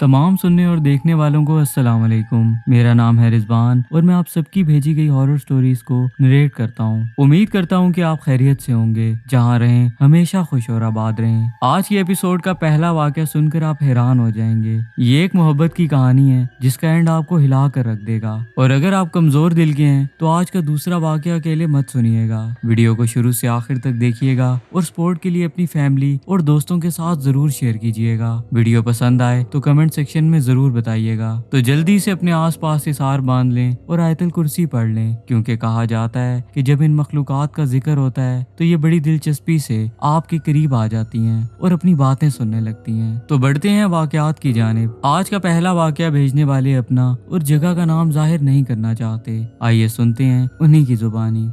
तमाम सुनने और देखने वालों को अस्सलाम वालेकुम। मेरा नाम है रिजवान और मैं आप सबकी भेजी गई हॉरर स्टोरीज को नरेट करता हूँ। उम्मीद करता हूँ कि आप खैरियत से होंगे, जहाँ रहें हमेशा खुश और आबाद रहें। आज की एपिसोड का पहला वाक़या सुनकर आप हैरान हो जाएंगे। ये एक मोहब्बत की कहानी है जिसका एंड आपको हिला कर रख देगा। और अगर आप कमजोर दिल के हैं तो आज का दूसरा वाक़या अकेले मत सुनिएगा। वीडियो को शुरू से आखिर तक देखिएगा और सपोर्ट के लिए अपनी फैमिली और दोस्तों के साथ जरूर शेयर कीजिएगा। वीडियो पसंद आए तो कमेंट सेक्शन में जरूर बताइएगा। तो जल्दी से अपने आसपास हिसार बांध लें और आयतल कुर्सी पढ़ लें, क्योंकि कहा जाता है कि जब इन मखलूकात का जिक्र होता है तो ये बड़ी दिलचस्पी से आपके करीब आ जाती हैं और अपनी बातें सुनने लगती हैं। तो बढ़ते हैं वाकयात की जानिब। आज का पहला वाकया भेजने वाले अपना और जगह का नाम जाहिर नहीं करना चाहते। आइए सुनते हैं उन्हीं की जुबानी।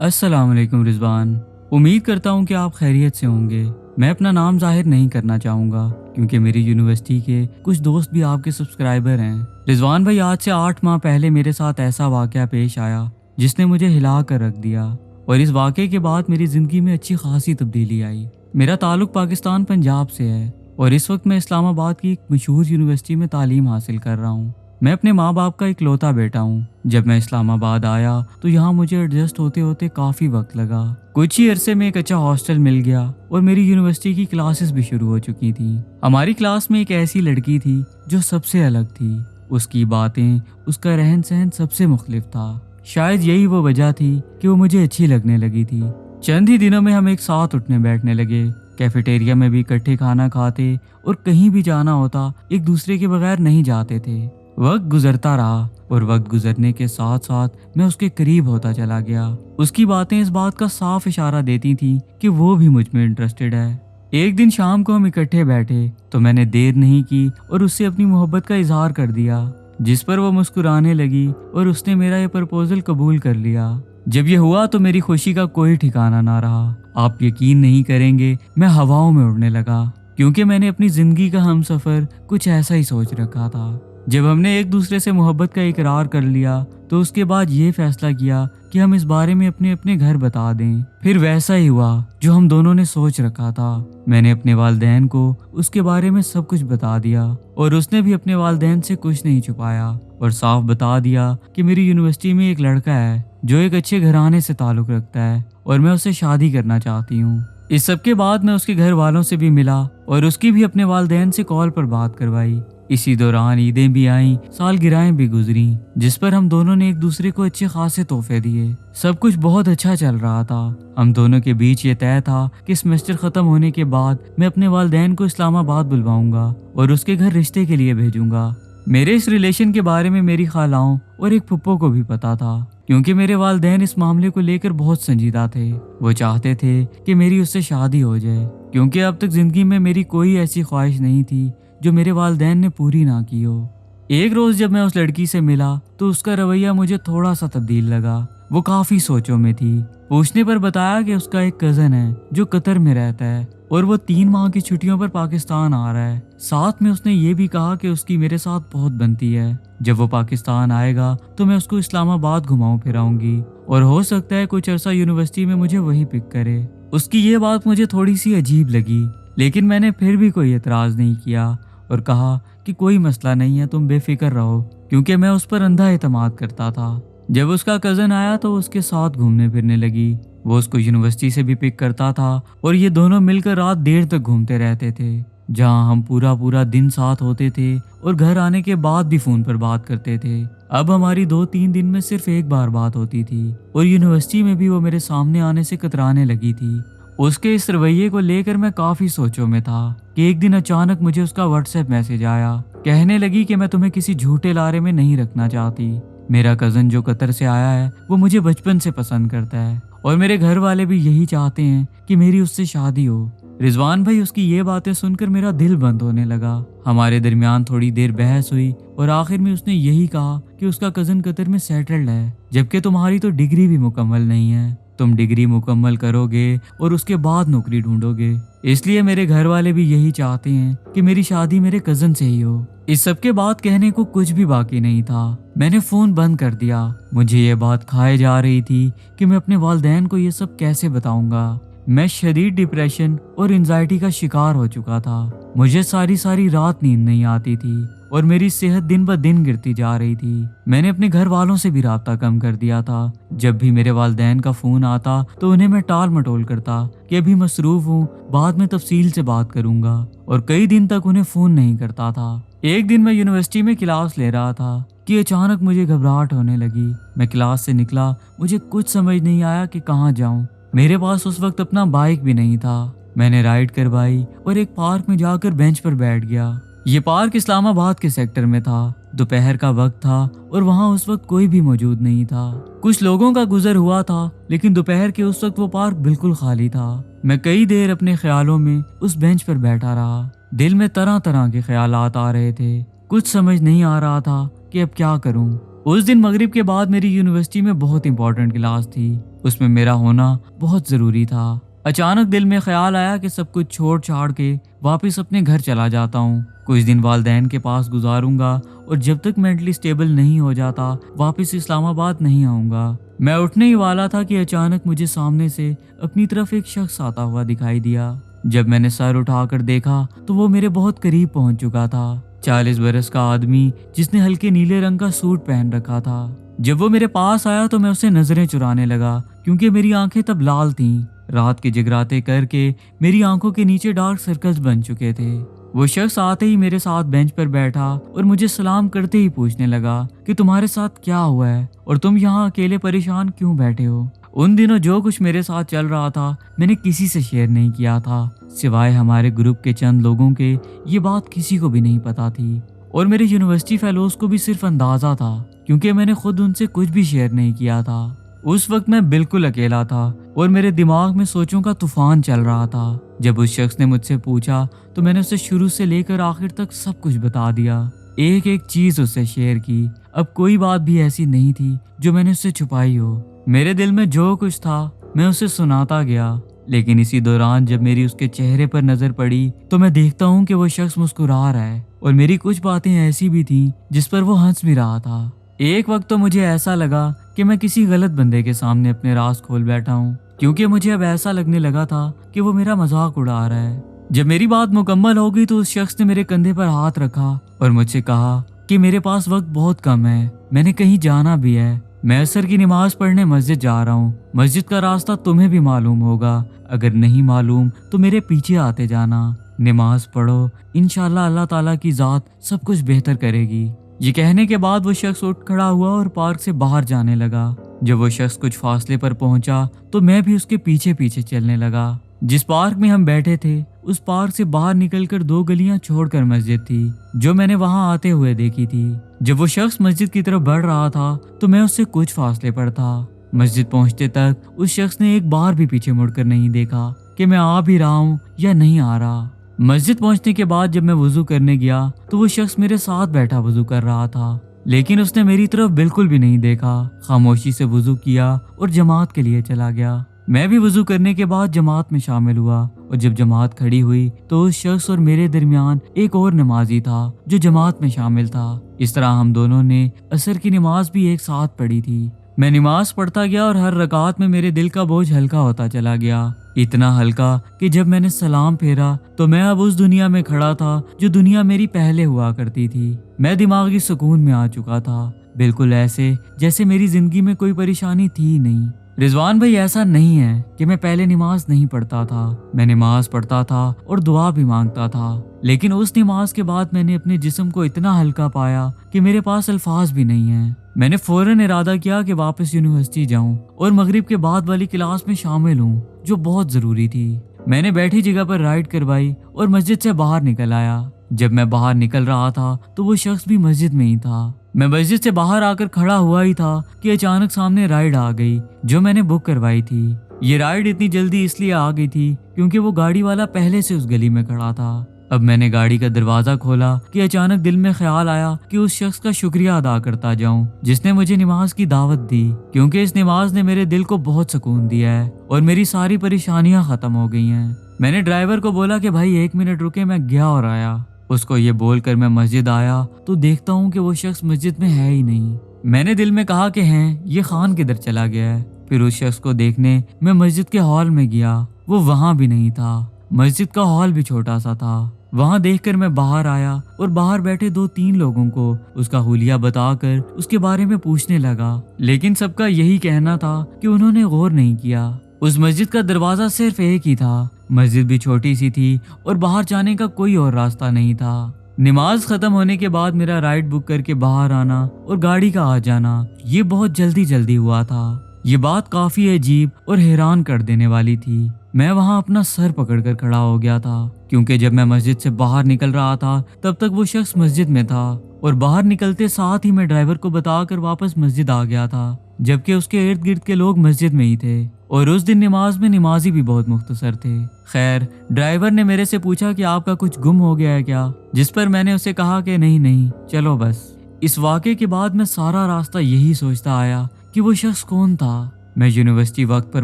अस्सलाम वालेकुम रिजवान, उम्मीद करता हूँ कि आप खैरियत से होंगे। मैं अपना नाम जाहिर नहीं करना चाहूँगा क्योंकि मेरी यूनिवर्सिटी के कुछ दोस्त भी आपके सब्सक्राइबर हैं। रिजवान भाई, आज से 8 माह पहले मेरे साथ ऐसा वाक़या पेश आया जिसने मुझे हिला कर रख दिया, और इस वाक़े के बाद मेरी ज़िंदगी में अच्छी खासी तब्दीली आई। मेरा ताल्लुक़ पाकिस्तान पंजाब से है और इस वक्त मैं इस्लामाबाद की एक मशहूर यूनिवर्सिटी में तालीम हासिल कर रहा हूँ। मैं अपने माँ बाप का इकलौता बेटा हूँ। जब मैं इस्लामाबाद आया तो यहाँ मुझे एडजस्ट होते होते काफ़ी वक्त लगा। कुछ ही अरसे में एक अच्छा हॉस्टल मिल गया और मेरी यूनिवर्सिटी की क्लासेस भी शुरू हो चुकी थी। हमारी क्लास में एक ऐसी लड़की थी जो सबसे अलग थी। उसकी बातें, उसका रहन सहन सबसे मुख्तलिफ था। शायद यही वो वजह थी कि वो मुझे अच्छी लगने लगी थी। चंद ही दिनों में हम एक साथ उठने बैठने लगे, कैफेटेरिया में भी इकट्ठे खाना खाते और कहीं भी जाना होता एक दूसरे के बगैर नहीं जाते थे। वक्त गुजरता रहा और वक्त गुजरने के साथ साथ मैं उसके करीब होता चला गया। उसकी बातें इस बात का साफ इशारा देती थी कि वो भी मुझ में इंटरेस्टेड है। एक दिन शाम को हम इकट्ठे बैठे तो मैंने देर नहीं की और उससे अपनी मोहब्बत का इजहार कर दिया, जिस पर वो मुस्कुराने लगी और उसने मेरा ये प्रपोजल कबूल कर लिया। जब ये हुआ तो मेरी खुशी का कोई ठिकाना ना रहा। आप यकीन नहीं करेंगे, मैं हवाओं में उड़ने लगा, क्योंकि मैंने अपनी जिंदगी का हमसफर कुछ ऐसा ही सोच रखा था। जब हमने एक दूसरे से मोहब्बत का इकरार कर लिया तो उसके बाद ये फैसला किया कि हम इस बारे में अपने अपने घर बता दें। फिर वैसा ही हुआ जो हम दोनों ने सोच रखा था। मैंने अपने वालिदैन को उसके बारे में सब कुछ बता दिया और उसने भी अपने वालिदैन से कुछ नहीं छुपाया और साफ बता दिया कि मेरी यूनिवर्सिटी में एक लड़का है जो एक अच्छे घराने से ताल्लुक़ रखता है और मैं उससे शादी करना चाहती हूँ। इस सब के बाद मैं उसके घर वालों से भी मिला और उसकी भी अपने वालिदैन से कॉल पर बात करवाई। इसी दौरान ईदें भी आईं, सालगिरहें भी गुजरी, जिस पर हम दोनों ने एक दूसरे को अच्छे खासे तोहफे दिए। सब कुछ बहुत अच्छा चल रहा था। हम दोनों के बीच ये तय था कि सेमेस्टर खत्म होने के बाद मैं अपने वालिदैन को इस्लामाबाद बुलवाऊंगा और उसके घर रिश्ते के लिए भेजूंगा। मेरे इस रिलेशन के बारे में मेरी खालाओं और एक फुप्पो को भी पता था, क्योंकि मेरे वालिदैन इस मामले को लेकर बहुत संजीदा थे। वो चाहते थे कि मेरी उससे शादी हो जाए, क्योंकि अब तक जिंदगी में मेरी कोई ऐसी ख्वाहिश नहीं थी जो मेरे वालिदैन ने पूरी ना की हो। एक रोज जब मैं उस लड़की से मिला तो उसका रवैया मुझे थोड़ा सा तब्दील लगा। वो काफी सोचों में थी। पूछने पर बताया कि उसका एक कजन है जो कतर में रहता है और वो 3 माह की छुट्टियों पर पाकिस्तान आ रहा है। साथ में उसने ये भी कहा कि उसकी मेरे साथ बहुत बनती है। जब वो पाकिस्तान आएगा तो मैं उसको इस्लामाबाद घुमाऊं फिराऊंगी और हो सकता है कुछ अरसा यूनिवर्सिटी में मुझे वही पिक करे। उसकी ये बात मुझे थोड़ी सी अजीब लगी, लेकिन मैंने फिर भी कोई एतराज नहीं किया और कहा कि कोई मसला नहीं है, तुम बेफिक्र रहो, क्योंकि मैं उस पर अंधा एतमाद करता था। जब उसका कज़न आया तो उसके साथ घूमने फिरने लगी। वो उसको यूनिवर्सिटी से भी पिक करता था और ये दोनों मिलकर रात देर तक घूमते रहते थे, जहां हम पूरा पूरा दिन साथ होते थे और घर आने के बाद भी फ़ोन पर बात करते थे। अब हमारी 2-3 दिन में सिर्फ एक बार बात होती थी और यूनिवर्सिटी में भी वो मेरे सामने आने से कतराने लगी थी। उसके इस रवैये को लेकर मैं काफ़ी सोचों में था कि एक दिन अचानक मुझे उसका व्हाट्सएप मैसेज आया। कहने लगी कि मैं तुम्हें किसी झूठे लारे में नहीं रखना चाहती। मेरा कज़न जो कतर से आया है वो मुझे बचपन से पसंद करता है और मेरे घर वाले भी यही चाहते हैं कि मेरी उससे शादी हो। रिजवान भाई, उसकी ये बातें सुनकर मेरा दिल बंद होने लगा। हमारे दरमियान थोड़ी देर बहस हुई और आखिर में उसने यही कहा कि उसका कज़न कतर में सेटल्ड है, जबकि तुम्हारी तो डिग्री भी मुकम्मल नहीं है। तुम डिग्री मुकम्मल करोगे और उसके बाद नौकरी ढूंढोगे, इसलिए मेरे घर वाले भी यही चाहते हैं कि मेरी शादी मेरे कज़न से ही हो। इस सब के बाद कहने को कुछ भी बाकी नहीं था। मैंने फ़ोन बंद कर दिया। मुझे ये बात खाए जा रही थी कि मैं अपने वालिदैन को ये सब कैसे बताऊंगा। मैं शदीद डिप्रेशन और एंजाइटी का शिकार हो चुका था। मुझे सारी सारी रात नींद नहीं आती थी और मेरी सेहत दिन ब दिन गिरती जा रही थी। मैंने अपने घर वालों से भी राब्ता कम कर दिया था। जब भी मेरे वालिदैन का फोन आता तो उन्हें मैं टाल मटोल करता कि अभी मसरूफ हूँ, बाद में तफसील से बात करूंगा, और कई दिन तक उन्हें फोन नहीं करता था। एक दिन मैं यूनिवर्सिटी में क्लास ले रहा था कि अचानक मुझे घबराहट होने लगी। मैं क्लास से निकला, मुझे कुछ समझ नहीं आया कि कहाँ जाऊं। मेरे पास उस वक्त अपना बाइक भी नहीं था। मैंने राइड करवाई और एक पार्क में जाकर बेंच पर बैठ गया। ये पार्क इस्लामाबाद के सेक्टर में था। दोपहर का वक्त था और वहाँ उस वक्त कोई भी मौजूद नहीं था। कुछ लोगों का गुजर हुआ था, लेकिन दोपहर के उस वक्त वो पार्क बिल्कुल खाली था। मैं कई देर अपने ख्यालों में उस बेंच पर बैठा रहा। दिल में तरह तरह के ख्यालात आ रहे थे। कुछ समझ नहीं आ रहा था कि अब क्या करूं। उस दिन मगरिब के बाद मेरी यूनिवर्सिटी में बहुत इंपॉर्टेंट क्लास थी। उसमें मेरा होना बहुत जरूरी था। अचानक दिल में ख्याल आया कि सब कुछ छोड़ छाड़ के वापस अपने घर चला जाता हूँ। कुछ दिन वालिदैन के पास गुजारूंगा और जब तक मेंटली स्टेबल नहीं हो जाता वापस इस्लामाबाद नहीं आऊंगा। मैं उठने ही वाला था कि अचानक मुझे सामने से अपनी तरफ एक शख्स आता हुआ दिखाई दिया। जब मैंने सर उठाकर देखा तो वो मेरे बहुत करीब पहुंच चुका था। 40 बरस का आदमी जिसने हल्के नीले रंग का सूट पहन रखा था। जब वो मेरे पास आया तो मैं उससे नजरें चुराने लगा, क्योंकि मेरी आंखें तब लाल थीं। रात के जगराते करके मेरी आंखों के नीचे डार्क सर्कल्स बन चुके थे। वो शख्स आते ही मेरे साथ बेंच पर बैठा और मुझे सलाम करते ही पूछने लगा कि तुम्हारे साथ क्या हुआ है और तुम यहाँ अकेले परेशान क्यों बैठे हो। उन दिनों जो कुछ मेरे साथ चल रहा था मैंने किसी से शेयर नहीं किया था, सिवाय हमारे ग्रुप के चंद लोगों के। ये बात किसी को भी नहीं पता थी और मेरे यूनिवर्सिटी फेलोज को भी सिर्फ अंदाजा था, क्योंकि मैंने खुद उनसे कुछ भी शेयर नहीं किया था। उस वक्त मैं बिल्कुल अकेला था और मेरे दिमाग में सोचों का तूफान चल रहा था। जब उस शख्स ने मुझसे पूछा तो मैंने उसे शुरू से लेकर आखिर तक सब कुछ बता दिया। एक एक चीज उससे शेयर की। अब कोई बात भी ऐसी नहीं थी जो मैंने उससे छुपाई हो। मेरे दिल में जो कुछ था मैं उसे सुनाता गया, लेकिन इसी दौरान जब मेरी उसके चेहरे पर नजर पड़ी तो मैं देखता हूँ कि वो शख्स मुस्कुरा रहा है और मेरी कुछ बातें ऐसी भी थी जिस पर वो हंस भी रहा था। एक वक्त तो मुझे ऐसा लगा कि मैं किसी गलत बंदे के सामने अपने राज खोल बैठा हूँ, क्योंकि मुझे अब ऐसा लगने लगा था कि वो मेरा मजाक उड़ा रहा है। जब मेरी बात मुकम्मल हो गई तो उस शख्स ने मेरे कंधे पर हाथ रखा और मुझसे कहा कि मेरे पास वक्त बहुत कम है, मैंने कहीं जाना भी है। मैं असर की नमाज पढ़ने मस्जिद जा रहा हूँ। मस्जिद का रास्ता तुम्हें भी मालूम होगा, अगर नहीं मालूम तो मेरे पीछे आते जाना। नमाज पढ़ो, इंशाल्लाह अल्लाह ताला की जात सब कुछ बेहतर करेगी। ये कहने के बाद वो शख्स उठ खड़ा हुआ और पार्क से बाहर जाने लगा। जब वो शख्स कुछ फासले पर पहुंचा तो मैं भी उसके पीछे पीछे चलने लगा। जिस पार्क में हम बैठे थे उस पार्क से बाहर निकलकर 2 गलियां छोड़कर मस्जिद थी, जो मैंने वहां आते हुए देखी थी। जब वो शख्स मस्जिद की तरफ बढ़ रहा था तो मैं उससे कुछ फासले पर था। मस्जिद पहुंचते तक उस शख्स ने एक बार भी पीछे मुड़कर नहीं देखा कि मैं आ भी रहा हूँ या नहीं आ रहा। मस्जिद पहुंचने के बाद जब मैं वुजू करने गया तो वो शख्स मेरे साथ बैठा वुजू कर रहा था, लेकिन उसने मेरी तरफ बिल्कुल भी नहीं देखा। खामोशी से वुजू किया और जमात के लिए चला गया। मैं भी वुजू करने के बाद जमात में शामिल हुआ और जब जमात खड़ी हुई तो उस शख्स और मेरे दरमियान एक और नमाजी था जो जमात में शामिल था। इस तरह हम दोनों ने असर की नमाज भी एक साथ पढ़ी थी। मैं नमाज पढ़ता गया और हर रकात में मेरे दिल का बोझ हल्का होता चला गया, इतना हल्का कि जब मैंने सलाम फेरा तो मैं अब उस दुनिया में खड़ा था जो दुनिया मेरी पहले हुआ करती थी। मैं दिमागी सुकून में आ चुका था, बिल्कुल ऐसे जैसे मेरी जिंदगी में कोई परेशानी थी ही नहीं। रिजवान भाई, ऐसा नहीं है कि मैं पहले नमाज नहीं पढ़ता था। मैं नमाज पढ़ता था और दुआ भी मांगता था, लेकिन उस नमाज के बाद मैंने अपने जिस्म को इतना हल्का पाया कि मेरे पास अल्फाज भी नहीं है। मैंने फौरन इरादा किया कि वापस यूनिवर्सिटी जाऊं और मगरिब के बाद वाली क्लास में शामिल हूं, जो बहुत जरूरी थी। मैंने बैठी जगह पर राइड करवाई और मस्जिद से बाहर निकल आया। जब मैं बाहर निकल रहा था तो वो शख्स भी मस्जिद में ही था। मैं मस्जिद से बाहर आकर खड़ा हुआ ही था कि अचानक सामने राइड आ गई जो मैंने बुक करवाई थी। ये राइड इतनी जल्दी इसलिए आ गई थी क्योंकि वो गाड़ी वाला पहले से उस गली में खड़ा था। अब मैंने गाड़ी का दरवाजा खोला कि अचानक दिल में ख्याल आया कि उस शख्स का शुक्रिया अदा करता जाऊं जिसने मुझे नमाज की दावत दी, क्योंकि इस नमाज ने मेरे दिल को बहुत सुकून दिया है और मेरी सारी परेशानियां खत्म हो गई हैं। मैंने ड्राइवर को बोला कि भाई 1 मिनट रुके, मैं गया और आया। उसको ये बोलकर मैं मस्जिद आया तो देखता हूँ कि वो शख्स मस्जिद में है ही नहीं। मैंने दिल में कहा कि हैं ये खान किधर चला गया है। फिर उस शख्स को देखने मैं मस्जिद के हॉल में गया वो वहाँ भी नहीं था। मस्जिद का हॉल भी छोटा सा था। वहाँ देखकर मैं बाहर आया और बाहर बैठे 2-3 लोगों को उसका हुलिया बताकर उसके बारे में पूछने लगा, लेकिन सबका यही कहना था कि उन्होंने गौर नहीं किया। उस मस्जिद का दरवाजा सिर्फ एक ही था। मस्जिद भी छोटी सी थी और बाहर जाने का कोई और रास्ता नहीं था। नमाज खत्म होने के बाद मेरा राइड बुक करके बाहर आना और गाड़ी का आ जाना, ये बहुत जल्दी जल्दी हुआ था। ये बात काफी अजीब और हैरान कर देने वाली थी। मैं वहाँ अपना सर पकड़कर खड़ा हो गया था, क्योंकि जब मैं मस्जिद से बाहर निकल रहा था तब तक वो शख्स मस्जिद में था और बाहर निकलते साथ ही मैं ड्राइवर को बताकर वापस मस्जिद आ गया था, जबकि उसके इर्द गिर्द के लोग मस्जिद में ही थे। और उस दिन नमाज में नमाजी भी बहुत मुख्तसर थे। खैर, ड्राइवर ने मेरे से पूछा कि आपका कुछ गुम हो गया है क्या, जिस पर मैंने उसे कहा कि नहीं नहीं, चलो बस। इस वाक़े के बाद मैं सारा रास्ता यही सोचता आया कि वो शख्स कौन था। मैं यूनिवर्सिटी वक्त पर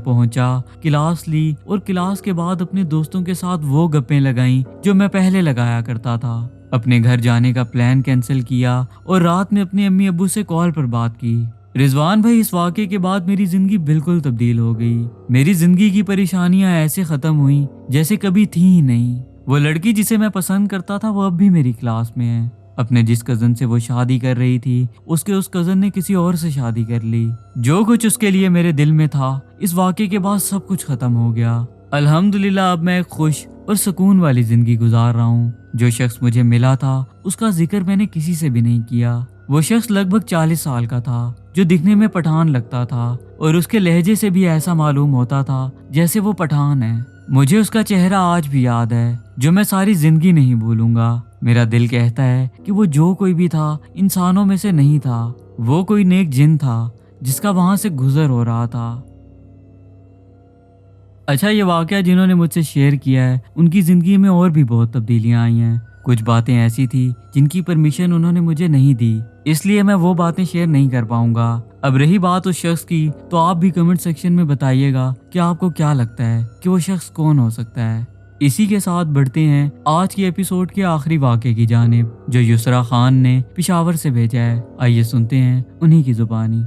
पहुंचा, क्लास ली और क्लास के बाद अपने दोस्तों के साथ वो गप्पें लगाईं जो मैं पहले लगाया करता था। अपने घर जाने का प्लान कैंसिल किया और रात में अपने अम्मी अब्बू से कॉल पर बात की। रिजवान भाई, इस वाक़े के बाद मेरी जिंदगी बिल्कुल तब्दील हो गई। मेरी जिंदगी की परेशानियां ऐसे खत्म हुई जैसे कभी थी ही नहीं। वो लड़की जिसे मैं पसंद करता था वो अब भी मेरी क्लास में है। अपने जिस कजन से वो शादी कर रही थी उसके उस कजन ने किसी और से शादी कर ली। जो कुछ उसके लिए मेरे दिल में था, इस वाक़े के बाद सब कुछ खत्म हो गया। अल्हम्दुलिल्लाह अब मैं एक खुश और सुकून वाली जिंदगी गुजार रहा हूँ। जो शख्स मुझे मिला था उसका जिक्र मैंने किसी से भी नहीं किया। वो शख्स लगभग 40 साल का था, जो दिखने में पठान लगता था और उसके लहजे से भी ऐसा मालूम होता था जैसे वो पठान है। मुझे उसका चेहरा आज भी याद है, जो मैं सारी जिंदगी नहीं भूलूंगा। मेरा दिल कहता है कि वो जो कोई भी था इंसानों में से नहीं था, वो कोई नेक जिन था जिसका वहां से गुजर हो रहा था। अच्छा, ये वाकया जिन्होंने मुझसे शेयर किया है उनकी जिंदगी में और भी बहुत तब्दीलियां आई हैं। कुछ बातें ऐसी थी जिनकी परमिशन उन्होंने मुझे नहीं दी, इसलिए मैं वो बातें शेयर नहीं कर पाऊंगा। अब रही बात उस शख्स की, तो आप भी कमेंट सेक्शन में बताइएगा कि आपको क्या लगता है कि वो शख्स कौन हो सकता है। इसी के साथ बढ़ते हैं आज की एपिसोड के आखिरी वाक़े की जानिब, जो युसरा खान ने पेशावर से भेजा है। आइए सुनते हैं उन्हीं की जुबानी।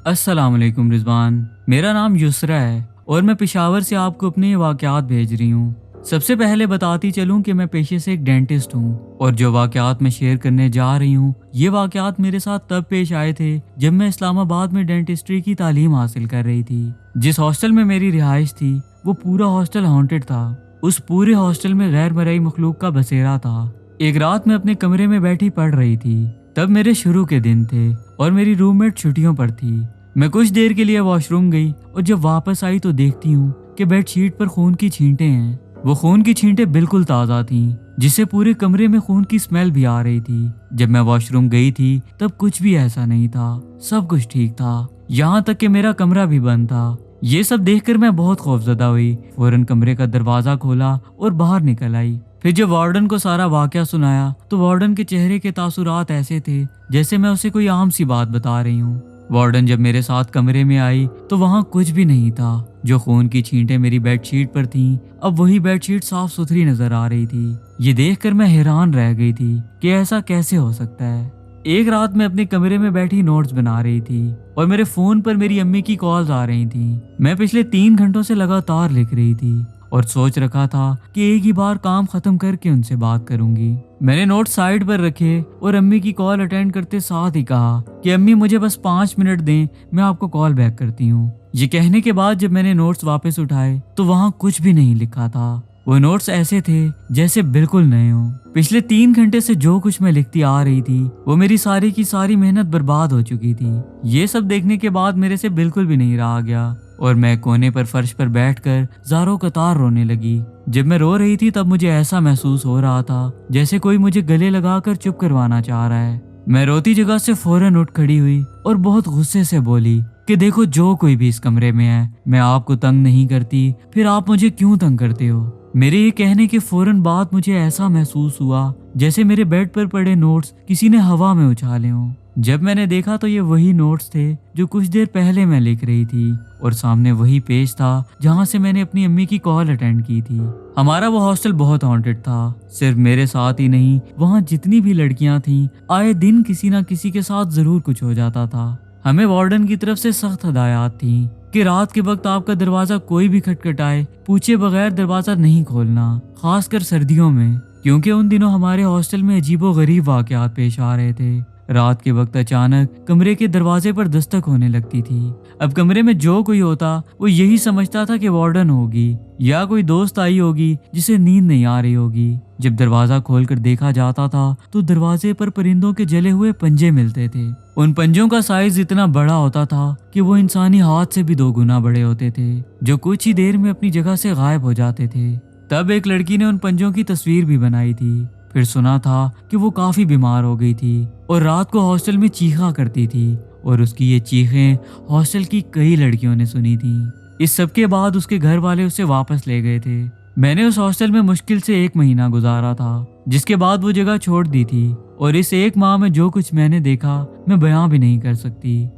अस्सलाम वालेकुम रिजवान, मेरा नाम युसरा है और मैं पेशावर से आपको अपने वाक़यात भेज रही हूँ। सबसे पहले बताती चलूं कि मैं पेशे से एक डेंटिस्ट हूँ और जो वाक़यात मैं शेयर करने जा रही हूँ, ये वाक़यात मेरे साथ तब पेश आए थे जब मैं इस्लामाबाद में डेंटिस्ट्री की तालीम हासिल कर रही थी। जिस हॉस्टल में मेरी रिहाइश थी वो पूरा हॉस्टल हॉन्टेड था। उस पूरे हॉस्टल में गैर मरई मखलूक का बसेरा था। एक रात मैं अपने कमरे में बैठी पढ़ रही थी। तब मेरे शुरू के दिन थे और मेरी रूममेट छुट्टियों पर थी। मैं कुछ देर के लिए वॉशरूम गई और जब वापस आई तो देखती हूँ कि बेडशीट पर खून की छींटें हैं। वो खून की छींटें बिल्कुल ताज़ा थीं, जिससे पूरे कमरे में खून की स्मेल भी आ रही थी। जब मैं वॉशरूम गई थी तब कुछ भी ऐसा नहीं था, सब कुछ ठीक था, यहाँ तक कि मेरा कमरा भी बंद था। ये सब देखकर मैं बहुत खौफजदा हुई। फौरन कमरे का दरवाजा खोला और बाहर निकल आई। फिर जब वार्डन को सारा वाकया सुनाया तो वार्डन के चेहरे के तासुरात ऐसे थे जैसे मैं उसे कोई आम सी बात बता रही हूँ। वार्डन जब मेरे साथ कमरे में आई तो वहाँ कुछ भी नहीं था। जो खून की छींटें मेरी बेडशीट पर थीं, अब वही बेडशीट साफ सुथरी नजर आ रही थी। ये देखकर मैं हैरान रह गई थी कि ऐसा कैसे हो सकता है। एक रात मैं अपने कमरे में बैठी नोट्स बना रही थी और मेरे फोन पर मेरी अम्मी की कॉल्स आ रही थी। मैं पिछले 3 घंटों से लगातार लिख रही थी और सोच रखा था कि एक ही बार काम खत्म करके उनसे बात करूंगी। मैंने नोट साइड पर रखे और अम्मी की कॉल अटेंड करते साथ ही कहा कि अम्मी मुझे बस 5 मिनट दें, मैं आपको कॉल बैक करती हूँ। ये कहने के बाद जब मैंने नोट्स वापस उठाए तो वहाँ कुछ भी नहीं लिखा था। वो नोट्स ऐसे थे जैसे बिल्कुल नए हों। पिछले 3 घंटे से जो कुछ मैं लिखती आ रही थी वो मेरी सारी की सारी मेहनत बर्बाद हो चुकी थी। ये सब देखने के बाद मेरे से बिल्कुल भी नहीं रहा गया और मैं कोने पर फर्श पर बैठकर ज़ारों कतार रोने लगी। जब मैं रो रही थी तब मुझे ऐसा महसूस हो रहा था जैसे कोई मुझे गले लगाकर चुप करवाना चाह रहा है। मैं रोती जगह से फौरन उठ खड़ी हुई और बहुत गुस्से से बोली कि देखो, जो कोई भी इस कमरे में है, मैं आपको तंग नहीं करती, फिर आप मुझे क्यों तंग करते हो। मेरे ये कहने के फौरन बाद मुझे ऐसा महसूस हुआ जैसे मेरे बेड पर पड़े नोट्स किसी ने हवा में उछाले हों। जब मैंने देखा तो ये वही नोट्स थे जो कुछ देर पहले मैं लिख रही थी और सामने वही पेज था जहाँ से मैंने अपनी अम्मी की कॉल अटेंड की थी। हमारा वो हॉस्टल बहुत हॉन्टेड था। सिर्फ मेरे साथ ही नहीं, वहाँ जितनी भी लड़कियाँ थीं, आए दिन किसी ना किसी के साथ जरूर कुछ हो जाता था। हमें वार्डन की तरफ से सख्त हदायत थी कि कि रात के वक्त आपका दरवाजा कोई भी खटखटाए पूछे बगैर दरवाजा नहीं खोलना, खासकर सर्दियों में, क्योंकि उन दिनों हमारे हॉस्टल में अजीबोगरीब वाकयात पेश आ रहे थे। रात के वक्त अचानक कमरे के दरवाजे पर दस्तक होने लगती थी। अब कमरे में जो कोई होता वो यही समझता था कि वार्डन होगी या कोई दोस्त आई होगी जिसे नींद नहीं आ रही होगी। जब दरवाजा खोलकर देखा जाता था तो दरवाजे पर परिंदों के जले हुए पंजे मिलते थे। उन पंजों का साइज इतना बड़ा होता था कि वो इंसानी हाथ से भी 2 गुना बड़े होते थे, जो कुछ ही देर में अपनी जगह से गायब हो जाते थे। तब एक लड़की ने उन पंजों की तस्वीर भी बनाई थी। फिर सुना था कि वो काफी बीमार हो गई थी और रात को हॉस्टल में चीखा करती थी और उसकी ये चीखें हॉस्टल की कई लड़कियों ने सुनी थी। इस सब के बाद उसके घर वाले उसे वापस ले गए थे। मैंने उस हॉस्टल में मुश्किल से 1 महीना गुजारा था, जिसके बाद वो जगह छोड़ दी थी और इस 1 माह में जो कुछ मैंने देखा मैं बयां भी नहीं कर सकती।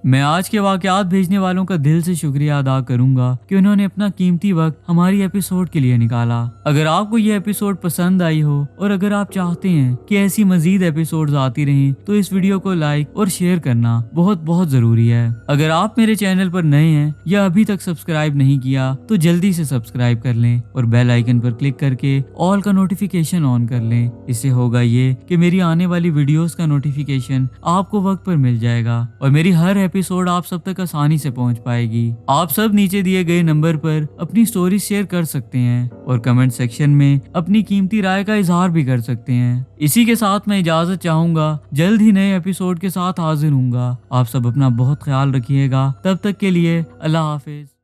मैं आज के वाकयात भेजने वालों का दिल से शुक्रिया अदा करूंगा कि उन्होंने अपना कीमती वक्त हमारी एपिसोड के लिए निकाला। अगर आपको ये एपिसोड पसंद आई हो और अगर आप चाहते हैं कि ऐसी मजीद एपिसोड्स आती रहें तो इस वीडियो को लाइक और शेयर करना बहुत बहुत जरूरी है। अगर आप मेरे चैनल पर नए हैं या अभी तक सब्सक्राइब नहीं किया तो जल्दी से सब्सक्राइब कर लें और बेल आइकन पर क्लिक करके ऑल का नोटिफिकेशन ऑन कर लें। इससे होगा ये कि मेरी आने वाली वीडियोस का नोटिफिकेशन आपको वक्त पर मिल जाएगा और मेरी हर एपिसोड आप सब तक आसानी से पहुंच पाएगी। आप सब नीचे दिए गए नंबर पर अपनी स्टोरी शेयर कर सकते हैं और कमेंट सेक्शन में अपनी कीमती राय का इजहार भी कर सकते हैं। इसी के साथ मैं इजाजत चाहूंगा, जल्द ही नए एपिसोड के साथ हाजिर हूँगा। आप सब अपना बहुत ख्याल रखिएगा। तब तक के लिए अल्लाह हाफिज।